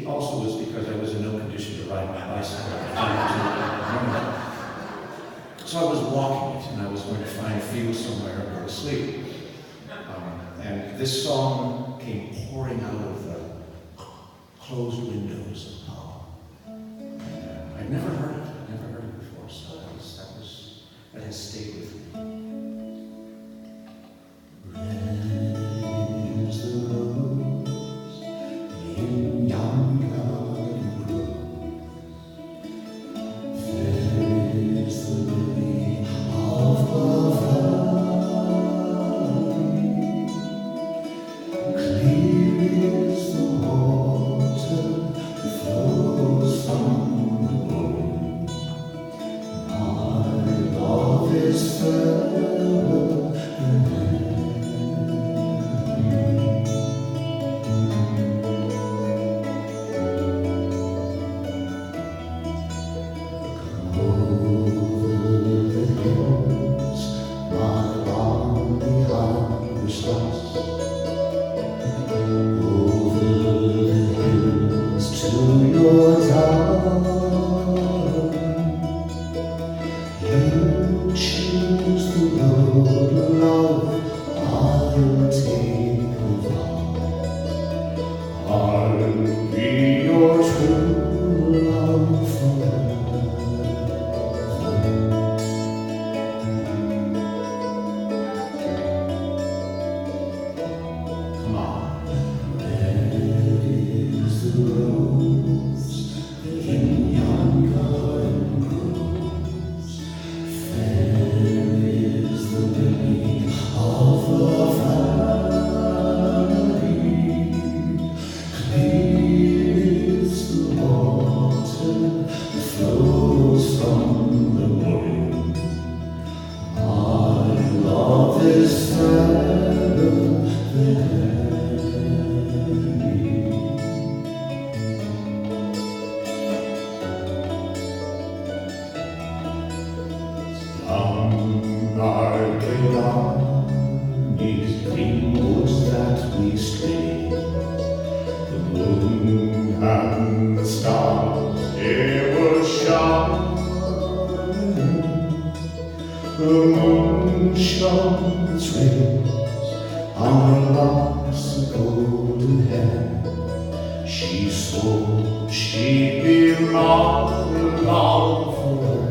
also was because I was in no condition to ride my bicycle at the time. So I was walking it, and I was going to find a field somewhere and go to sleep. And this song came pouring out of the closed windows of Palo. I'd never heard it. I'd never heard it before, so that has stayed with me. Red is the rose in yon garden grows. Fair is the lily of the valley. Clear is the water that flows from the moon. My love is fairer than she'd be my love forever.